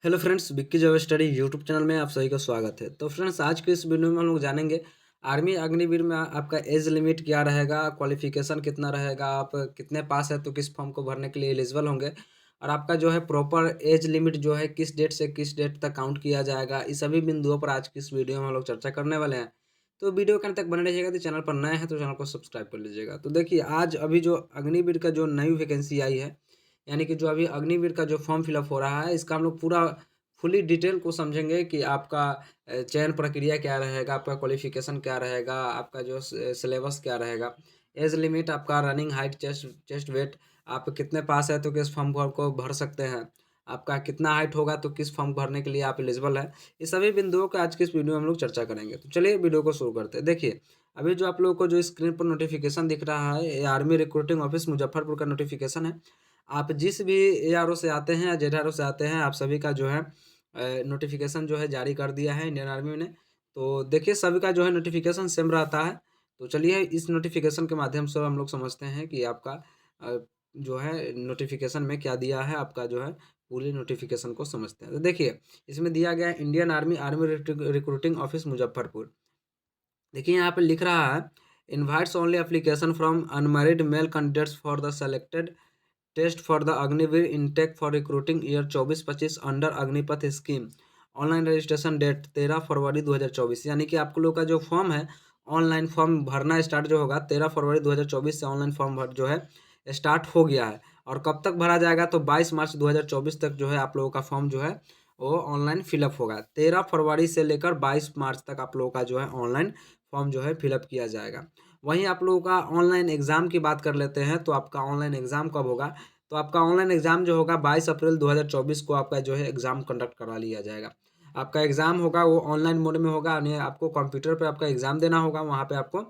Hello friends, Vicky job study YouTube channel में आप सभी का स्वागत है। तो फ्रेंड्स, आज के इस वीडियो में हम लोग जानेंगे आर्मी अग्निवीर में आपका एज लिमिट क्या रहेगा, क्वालिफिकेशन कितना रहेगा, आप कितने पास है तो किस फॉर्म को भरने के लिए एलिजिबल होंगे, और आपका जो है प्रॉपर एज लिमिट जो है किस डेट से किस डेट तक काउंट किया जाएगा। इस सभी बिंदुओं पर आज की इस वीडियो में हम लोग चर्चा करने वाले हैं। तो वीडियो के अंत तक बने रहिएगा। तो चैनल पर नए हैं तो चैनल को सब्सक्राइब कर लीजिएगा। तो देखिए, आज अभी जो अग्निवीर का जो नई वैकेंसी आई है, यानी कि जो अभी अग्निवीर का जो फॉर्म फिलअप हो रहा है, इसका हम लोग पूरा फुली डिटेल को समझेंगे कि आपका चयन प्रक्रिया क्या रहेगा, आपका क्वालिफिकेशन क्या रहेगा, आपका जो सिलेबस क्या रहेगा, एज लिमिट, आपका running height, chest chest weight, आप कितने पास है तो किस फॉर्म को भर सकते हैं, आपका कितना हाइट होगा तो किस फॉर्म भरने के लिए आप एलिजिबल है। इस सभी बिंदुओं को आज की इस वीडियो में हम लोग चर्चा करेंगे। तो चलिए वीडियो को शुरू करते हैं। देखिए, अभी जो आप लोगों को जो स्क्रीन पर नोटिफिकेशन दिख रहा है, ये आर्मी रिक्रूटिंग ऑफिस मुजफ्फरपुर का नोटिफिकेशन है। आप जिस भी ARO से आते हैं या JRO से आते हैं, आप सभी का जो है नोटिफिकेशन जो है जारी कर दिया है इंडियन आर्मी ने। तो देखिए, सभी का जो है नोटिफिकेशन सेम रहता है। तो चलिए, इस नोटिफिकेशन के माध्यम से हम लोग समझते हैं कि आपका अ, जो है नोटिफिकेशन में क्या दिया है, आपका जो है पूरी नोटिफिकेशन को समझते हैं। तो देखिए, इसमें दिया गया है Indian army army recruiting office Muzaffarpur. देखिए, यहाँ पे लिख रहा है, invites only application from unmarried male candidates for the selected test for the Agniveer intake for recruiting year 24-25 under Agnipath scheme. Online registration date 13 फरवरी 2024। यानी कि आप लोग का जो फॉर्म है, ऑनलाइन फॉर्म भरना स्टार्ट जो होगा 13 फरवरी 2024 से ऑनलाइन फॉर्म भर जो है स्टार्ट हो गया है। और कब तक भरा जाएगा तो 22 मार्च 2024 तक जो है आप लोगों का फॉर्म जो है वो ऑनलाइन फिलअप होगा। 13 फरवरी से लेकर 22 मार्च तक आप लोगों का जो है ऑनलाइन फॉर्म जो है फिलअप किया जाएगा। वहीं आप लोगों का ऑनलाइन एग्ज़ाम की बात कर लेते हैं। तो आपका ऑनलाइन एग्ज़ाम कब होगा? तो आपका ऑनलाइन एग्ज़ाम जो होगा 22 अप्रैल 2024 को आपका जो है एग्ज़ाम कंडक्ट करा लिया जाएगा। आपका एग्ज़ाम होगा वो ऑनलाइन मोड में होगा, यानी आपको कंप्यूटर पे आपका एग्ज़ाम देना होगा। वहाँ पे आपको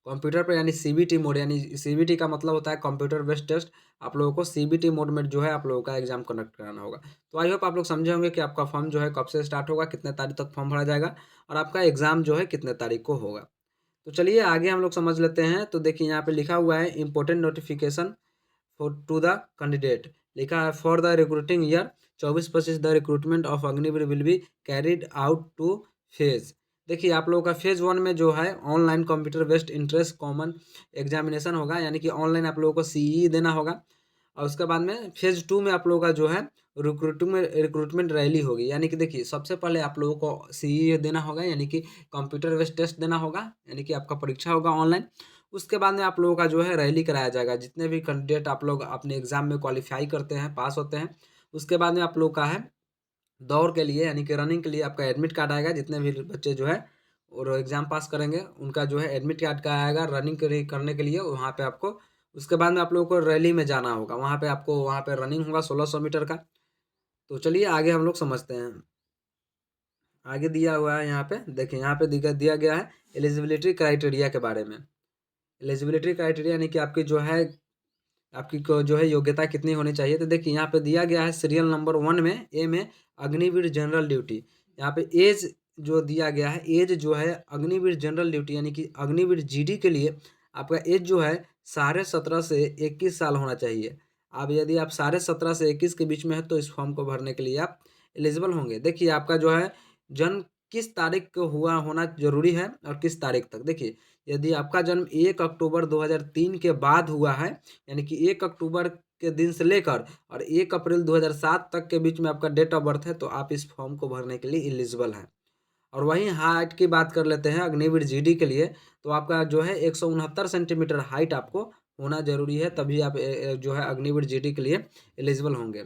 कंप्यूटर पे, यानी CBT मोड, यानी CBT का मतलब होता है कंप्यूटर बेस्ड टेस्ट। आप लोगों को CBT मोड में जो है आप लोगों का एग्ज़ाम कंडक्ट कराना होगा। तो आई होप आप लोग समझे होंगे कि आपका फॉर्म जो है कब से स्टार्ट होगा, कितने तारीख तक फॉर्म भरा जाएगा, और आपका एग्ज़ाम जो है कितने तारीख को होगा। तो चलिए आगे हम लोग समझ लेते हैं। तो देखिए, यहाँ पे लिखा हुआ है important notification for to the candidate. लिखा है, for the recruiting year 24-25 the recruitment of Agniveer will be carried out two phase. देखिए, आप लोगों का फेज 1 में जो है online computer based entrance common examination होगा, यानी कि ऑनलाइन आप लोगों को CE देना होगा। और उसके बाद में फेज 2 में आप लोगों का जो है रिक्रूटमेंट रैली होगी। यानी कि देखिए, सबसे पहले आप लोगों को CE देना होगा, यानी कि कंप्यूटर बेस्ड टेस्ट देना होगा, यानी कि आपका परीक्षा होगा ऑनलाइन। उसके बाद में आप लोगों का जो है रैली कराया जाएगा। जितने भी कैंडिडेट आप लोग अपने एग्जाम में क्वालिफाई करते हैं, पास होते हैं, उसके बाद में आप लोग का है दौड़ के लिए, यानी कि रनिंग के लिए आपका एडमिट कार्ड आएगा। जितने भी बच्चे जो है और एग्जाम पास करेंगे, उनका जो है एडमिट कार्ड का आएगा रनिंग करने के लिए वहाँ पे आपको। उसके बाद में आप लोगों को रैली में जाना होगा, वहाँ पे आपको वहाँ पे रनिंग होगा 1600 मीटर का। तो चलिए आगे हम लोग समझते हैं। आगे दिया हुआ है यहाँ पे, देखिए यहाँ पे दिया गया है एलिजिबिलिटी क्राइटेरिया के बारे में। एलिजिबिलिटी क्राइटेरिया यानी कि आपकी जो है आपकी को जो है योग्यता कितनी होनी चाहिए। तो देखिए, यहाँ पे दिया गया है सीरियल नंबर 1 में, ए में, अग्निवीर जनरल ड्यूटी। यहाँ पे एज जो दिया गया है, एज जो है अग्निवीर जनरल ड्यूटी यानी कि अग्निवीर GD के लिए आपका एज जो है 17.5 से 21 साल होना चाहिए। अब यदि आप 17.5 से 21 के बीच में है तो इस फॉर्म को भरने के लिए आप एलिजिबल होंगे। देखिए, आपका जो है जन्म किस तारीख को हुआ होना जरूरी है और किस तारीख तक। देखिए, यदि आपका जन्म 1 अक्टूबर 2003 के बाद हुआ है, यानी कि 1 अक्टूबर के दिन से लेकर और 1 अप्रैल 2007 तक के बीच में आपका डेट ऑफ बर्थ है, तो आप इस फॉर्म को भरने के लिए एलिजिबल हैं। और वहीं हाइट की बात कर लेते हैं अग्निवीर GD के लिए। तो आपका जो है 169 सेंटीमीटर हाइट आपको होना जरूरी है, तभी आप जो है अग्निवीर GD के लिए एलिजिबल होंगे।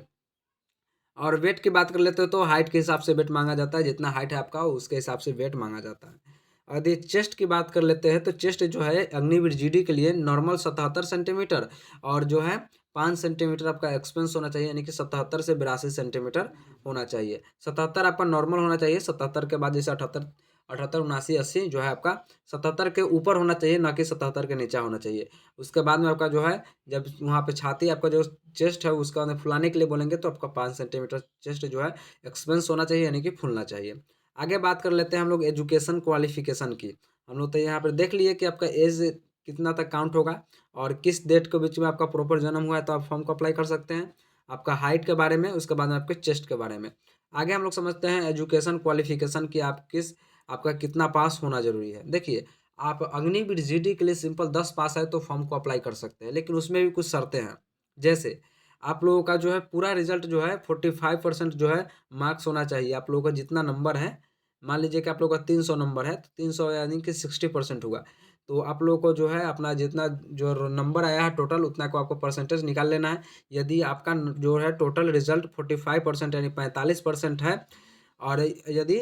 और वेट की बात कर लेते हो तो हाइट के हिसाब से वेट मांगा जाता है, जितना हाइट है आपका उसके हिसाब से वेट मांगा जाता है। और यदि चेस्ट की बात कर लेते हैं तो चेस्ट जो है अग्निवीर GD के लिए नॉर्मल 77 सेंटीमीटर, और जो है 5 सेंटीमीटर आपका एक्सपेंस होना चाहिए, यानी कि 77 से 82 सेंटीमीटर होना चाहिए। 77 आपका नॉर्मल होना चाहिए, 77 के बाद जैसे 78 78 79 80 जो है आपका 77 के ऊपर होना चाहिए, ना कि 77 के नीचे होना चाहिए। उसके बाद में आपका जो है, जब वहाँ पे छाती आपका जो चेस्ट है उसका अंदर फुलाने के लिए बोलेंगे तो आपका 5 सेंटीमीटर चेस्ट जो है एक्सपेंस होना चाहिए, यानी कि फूलना चाहिए। आगे बात कर लेते हैं हम लोग एजुकेशन क्वालिफिकेशन की। हम लोग तो यहाँ पर देख लिए कि आपका एज कितना तक काउंट होगा और किस डेट के बीच में आपका प्रॉपर जन्म हुआ है तो आप फॉर्म को अप्लाई कर सकते हैं। आपका हाइट के बारे में, उसके बाद में आपके चेस्ट के बारे में। आगे हम लोग समझते हैं एजुकेशन क्वालिफिकेशन की आपका कितना पास होना ज़रूरी है। देखिए, आप अग्निवीर जीडी के लिए सिंपल 10 पास है तो फॉर्म को अप्लाई कर सकते हैं, लेकिन उसमें भी कुछ शर्तें हैं। जैसे आप लोगों का जो है पूरा रिजल्ट जो है 45% जो है मार्क्स होना चाहिए। आप लोगों का जितना नंबर है, मान लीजिए कि आप लोगों का 300 नंबर है, तो 300 यानी कि 60% हुआ। तो आप लोगों को जो है अपना जितना जो नंबर आया है टोटल, उतना को आपको परसेंटेज निकाल लेना है। यदि आपका जो है टोटल रिजल्ट 45% यानी 45% है, और यदि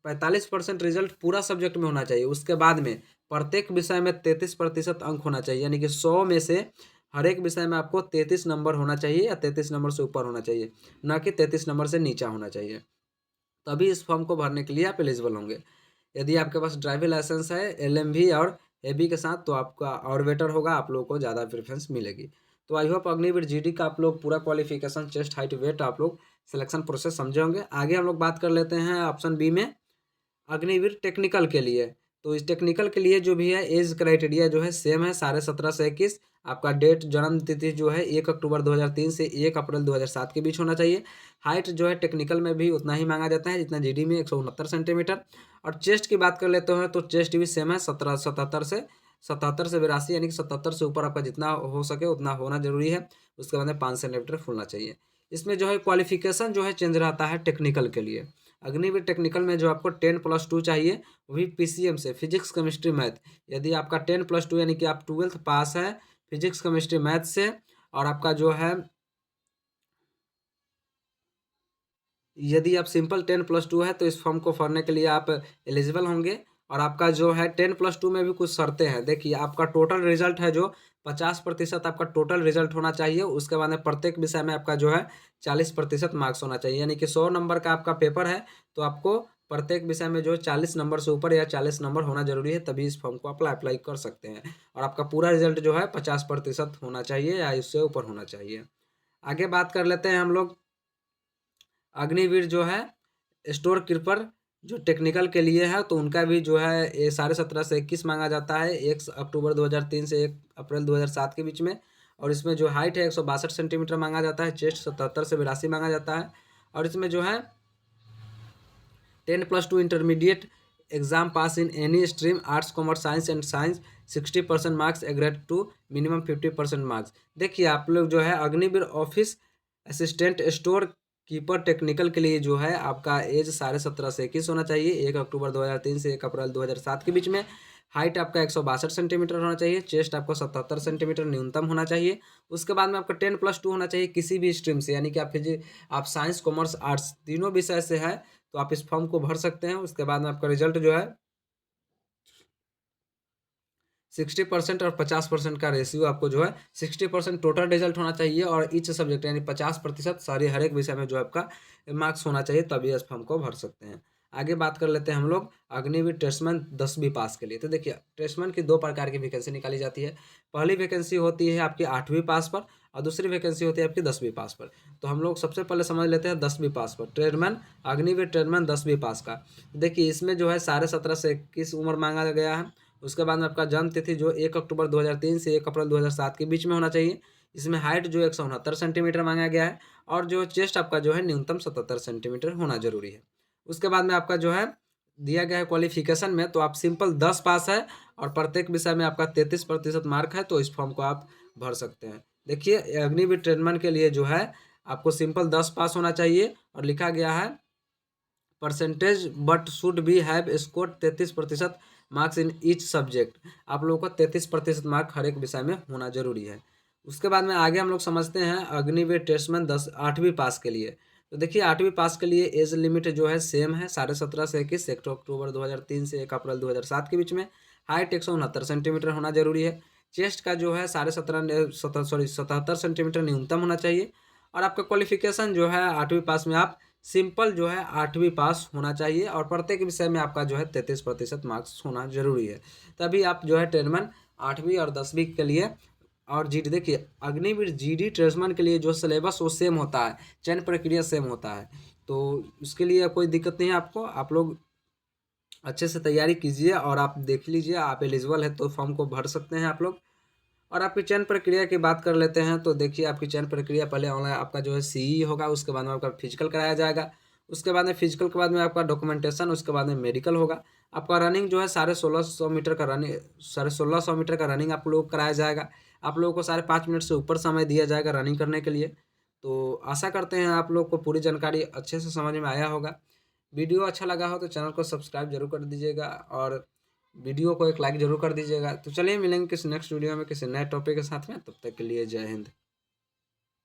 45% रिजल्ट पूरा सब्जेक्ट में होना चाहिए, उसके बाद में प्रत्येक विषय में 33% अंक होना चाहिए, यानी कि 100 में से हर एक विषय में आपको 33 नंबर होना चाहिए या 33 नंबर से ऊपर होना चाहिए, ना कि 33 नंबर से नीचा होना चाहिए। तभी इस फॉर्म को भरने के लिए आप एलिजिबल होंगे। यदि आपके पास ड्राइविंग लाइसेंस है एलएमवी और एबी के साथ, तो आपका और बेटर होगा, आप लोगों को ज़्यादा प्रेफरेंस मिलेगी। तो आई होप अग्निवीर जीडी का आप लोग पूरा क्वालिफिकेशन, चेस्ट हाइट, वेट आप लोग सिलेक्शन प्रोसेस समझे होंगे। आगे हम लोग बात कर लेते हैं ऑप्शन बी में, अग्निवीर टेक्निकल के लिए। तो इस टेक्निकल के लिए जो भी है एज क्राइटेरिया जो है सेम है, 17.5 से 21। आपका डेट जन्म तिथि जो है 1 अक्टूबर 2003 से 1 अप्रैल 2007 के बीच होना चाहिए। हाइट जो है टेक्निकल में भी उतना ही मांगा जाता है जितना जीडी में, 169 सेंटीमीटर। और चेस्ट की बात कर लेते हैं तो चेस्ट भी सेम है, 77 से 82, यानी कि 77 से ऊपर आपका जितना हो सके उतना होना जरूरी है। उसके बाद में 5 सेंटीमीटर फूलना चाहिए। इसमें जो है क्वालिफिकेशन जो है चेंज रहता है टेक्निकल के लिए। अग्निवीर टेक्निकल में जो आपको 10+2 चाहिए, वही पीसीएम से, फिजिक्स केमिस्ट्री मैथ। यदि आपका 10+2 यानी कि आप 12th पास है फिजिक्स केमिस्ट्री मैथ से, और आपका जो है यदि आप सिंपल 10+2 है तो इस फॉर्म को भरने के लिए आप एलिजिबल होंगे। और आपका जो है 10+2 में भी कुछ शर्तें हैं। देखिए, आपका टोटल रिजल्ट है जो 50% आपका टोटल रिजल्ट होना चाहिए। उसके बाद में प्रत्येक विषय में आपका जो है 40% मार्क्स होना चाहिए, यानी कि 100 नंबर का आपका पेपर है, तो आपको प्रत्येक विषय में जो 40 नंबर से ऊपर या 40 नंबर होना जरूरी है, तभी इस फॉर्म को आप अप्लाई कर सकते हैं। और आपका पूरा रिजल्ट जो है 50% होना चाहिए या इससे ऊपर होना चाहिए। आगे बात कर लेते हैं हम लोग, अग्निवीर जो है स्टोर कीपर जो टेक्निकल के लिए है, तो उनका भी जो है ये 17.5 से 21 मांगा जाता है, 1 अक्टूबर 2003 से 1 अप्रैल 2007 के बीच में। और इसमें जो हाइट है 162 सेंटीमीटर मांगा जाता है, चेस्ट 77 से 82 मांगा जाता है। और इसमें जो है 10+2 intermediate exam pass in any stream, arts commerce science and science, 60% marks agreed to minimum 50% marks. देखिए, आप लोग जो है Agniveer office assistant store keeper technical के लिए जो है आपका एज 17.5 से 21 होना चाहिए, 1 अक्टूबर 2003 से 1 अप्रैल 2007 के बीच में। हाइट आपका 162 सेंटीमीटर होना चाहिए, चेस्ट आपको 77 सेंटीमीटर न्यूनतम होना चाहिए। उसके बाद में आपका 10+2 होना चाहिए किसी भी स्ट्रीम से, यानी कि आप साइंस कॉमर्स आर्ट्स तीनों विषय से है, तो आप इस फॉर्म को भर सकते हैं। उसके बाद में आपका रिजल्ट जो है 60% और 50% का रेशियो आपको जो है 60% टोटल रिजल्ट होना चाहिए, और ईच सब्जेक्ट यानी 50% सारे हर एक विषय में जो आपका मार्क्स होना चाहिए, तभी इस फॉर्म को भर सकते हैं। आगे बात कर लेते हैं हम लोग अग्निवीर टेस्टमैन 10वीं पास के लिए। तो देखिए, टेस्टमैन की दो प्रकार की वैकेंसी निकाली जाती है। पहली वैकेंसी होती है आपकी 8वीं पास पर, और दूसरी वैकेंसी होती है आपकी 10वीं पास पर। तो हम लोग सबसे पहले समझ लेते हैं 10वीं पास पर, ट्रेडमैन, अग्निवीर ट्रेडमैन 10वीं पास का। देखिए, इसमें जो है 17.5 से 21 उम्र मांगा गया है। उसके बाद में आपका जन्म तिथि जो 1 अक्टूबर 2003 से 1 अप्रैल 2007 के बीच में होना चाहिए। इसमें हाइट जो 169 सेंटीमीटर मांगा गया है, और जो चेस्ट आपका जो है न्यूनतम 77 सेंटीमीटर होना जरूरी है। उसके बाद में आपका जो है दिया गया है क्वालिफिकेशन में, तो आप सिंपल 10 पास है और प्रत्येक विषय में आपका 33% मार्क है, तो इस फॉर्म को आप भर सकते हैं। देखिए, अग्निवीर ट्रेडमैन के लिए जो है आपको सिंपल 10 पास होना चाहिए, और लिखा गया है percentage but should be have score 33% marks in each subject. आप लोगों को 33% मार्क हर एक विषय में होना जरूरी है। उसके बाद में आगे हम लोग समझते हैं अग्निवीर टेस्टमैन 8वीं पास के लिए। तो देखिए, 8वीं पास के लिए एज लिमिट जो है सेम है, 17.5 से 21, 1 अक्टूबर 2003 से 1 अप्रैल 2007 के बीच में। हाइट 169 सेंटीमीटर होना जरूरी है। चेस्ट का जो है 77 सेंटीमीटर न्यूनतम होना चाहिए। और आपका क्वालिफिकेशन जो है 8वीं पास में आप सिंपल जो है 8वीं पास होना चाहिए, और प्रत्येक विषय में आपका जो है 33% मार्क्स होना जरूरी है, तभी आप जो है ट्रेडमैन 8वीं और 10वीं के लिए। और जीडी, देखिए अग्निवीर जीडी ट्रेडमैन के लिए जो सिलेबस वो सेम होता है, चयन प्रक्रिया सेम होता है, तो उसके लिए कोई दिक्कत नहीं है आपको। आप लोग अच्छे से तैयारी कीजिए और आप देख लीजिए, आप एलिजिबल है तो फॉर्म को भर सकते हैं आप लोग। और आपकी चयन प्रक्रिया की बात कर लेते हैं, तो देखिए आपकी चयन प्रक्रिया पहले ऑनलाइन आपका जो है सीई होगा, उसके बाद में आपका फिजिकल कराया जाएगा, उसके बाद में फिजिकल के बाद में आपका डॉक्यूमेंटेशन, उसके बाद में मेडिकल होगा। आपका रनिंग जो है 1650 मीटर का रनिंग 1650 मीटर का रनिंग आप लोग को कराया जाएगा। आप लोगों को 5.5 मिनट से ऊपर समय दिया जाएगा रनिंग करने के लिए। तो आशा करते हैं आप लोग को पूरी जानकारी अच्छे से समझ में आया होगा। वीडियो अच्छा लगा हो तो चैनल को सब्सक्राइब जरूर कर दीजिएगा और वीडियो को एक लाइक ज़रूर कर दीजिएगा। तो चलिए मिलेंगे किसी नेक्स्ट वीडियो में किसी नए टॉपिक के साथ में, तब तक के लिए जय हिंद।